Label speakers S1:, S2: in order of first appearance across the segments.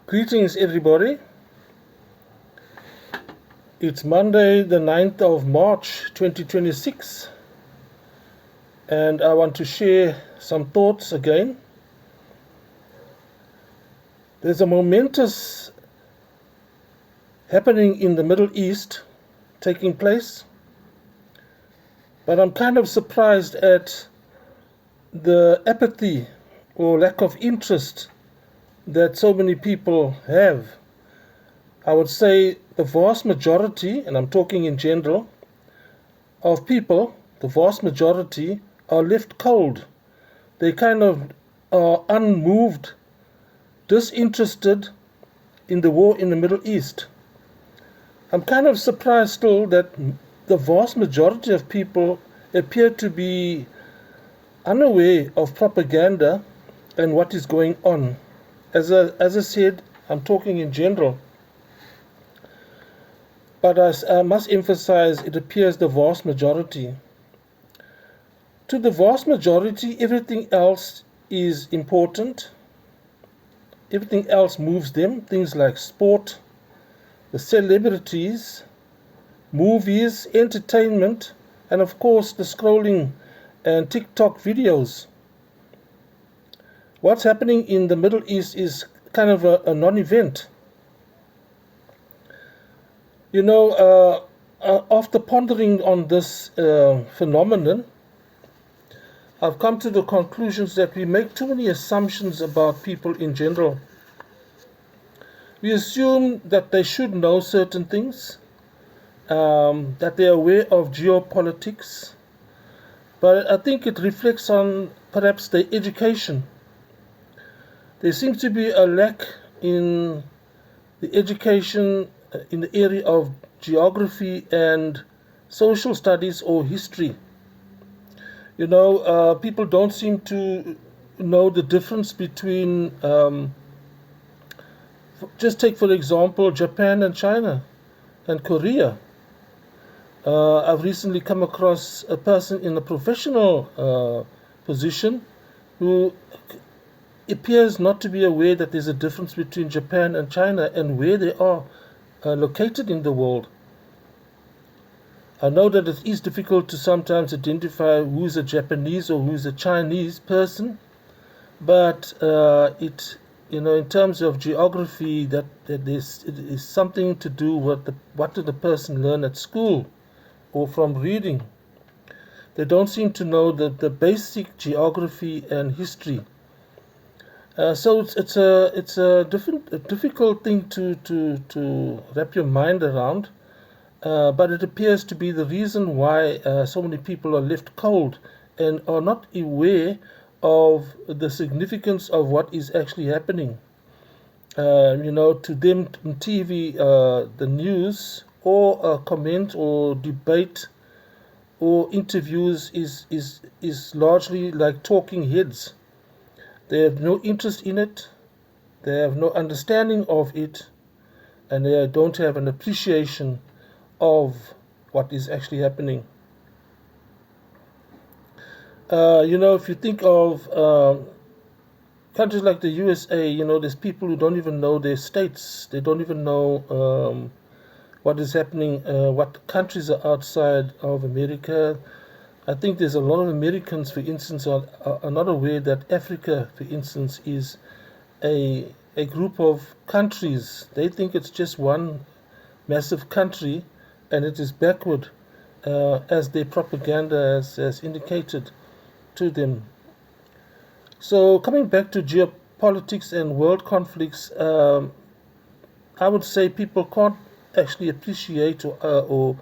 S1: Greetings, everybody. It's Monday, the 9th of March 2026, and I want to share some thoughts again. There's a momentous happening in the Middle East taking place, but I'm kind of surprised at the apathy or lack of interest that so many people have. I would say the vast majority, and I'm talking in general, of people, the vast majority, are left cold. They kind of are unmoved, disinterested in the war in the Middle East. I'm kind of surprised still that the vast majority of people appear to be unaware of propaganda and what is going on. As I said, I'm talking in general. But I must emphasize, it appears the vast majority. To the vast majority, everything else is important. Everything else moves them. Things like sport, the celebrities, movies, entertainment, and of course the scrolling and TikTok videos. What's happening in the Middle East is kind of a non-event. After pondering on this phenomenon, I've come to the conclusions that we make too many assumptions about people in general. We assume that they should know certain things, that they're aware of geopolitics, but I think it reflects on perhaps their education. There seems to be a lack in the education in the area of geography and social studies or history. People don't seem to know the difference between, just take for example, Japan and China and Korea. I've recently come across a person in a professional position who appears not to be aware that there's a difference between Japan and China and where they are located in the world. I know that it is difficult to sometimes identify who's a Japanese or who's a Chinese person, but in terms of geography, that it is something to do with what did the person learn at school or from reading. They don't seem to know the basic geography and history. So it's a difficult thing to wrap your mind around, but it appears to be the reason why so many people are left cold and are not aware of the significance of what is actually happening. To them, on TV, the news, or a comment or debate or interviews is largely like talking heads. They have no interest in it, they have no understanding of it, and they don't have an appreciation of what is actually happening. If you think of countries like the USA, there's people who don't even know their states. They don't even know what is happening, what countries are outside of America. I think there's a lot of Americans, for instance, are not aware that Africa, for instance, is a group of countries. They think it's just one massive country, and it is backward, as their propaganda has indicated to them. So coming back to geopolitics and world conflicts, I would say people can't actually appreciate or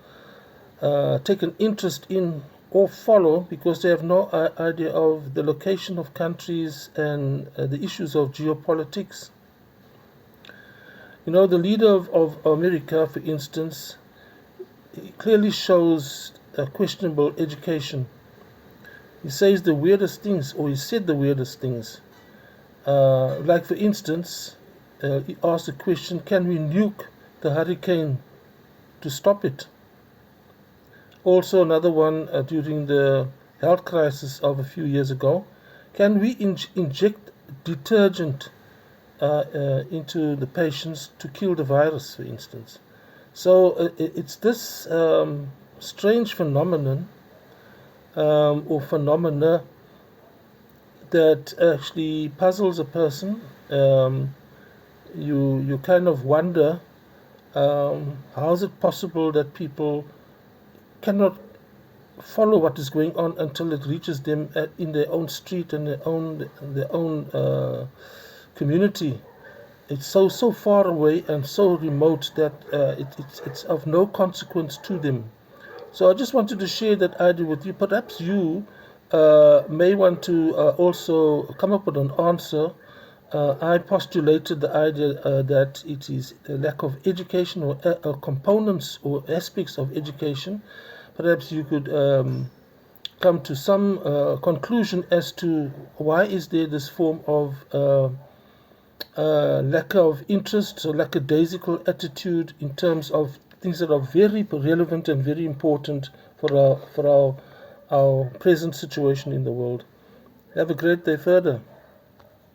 S1: take an interest in or follow because they have no idea of the location of countries and the issues of geopolitics. The leader of America, for instance, clearly shows a questionable education. He says the weirdest things, or he said the weirdest things. Like, for instance, he asked the question, can we nuke the hurricane to stop it? Also, another one during the health crisis of a few years ago. Can we inject detergent into the patients to kill the virus, for instance. So it's this strange phenomenon or phenomena that actually puzzles a person. You kind of wonder, how is it possible that people cannot follow what is going on until it reaches them in their own street and their own community. It's so far away and so remote that it's of no consequence to them. So I just wanted to share that idea with you. Perhaps you may want to also come up with an answer. I postulated the idea that it is a lack of education or components or aspects of education. Perhaps you could come to some conclusion as to why is there this form of lack of interest or lackadaisical attitude in terms of things that are very relevant and very important for our present situation in the world. Have a great day further.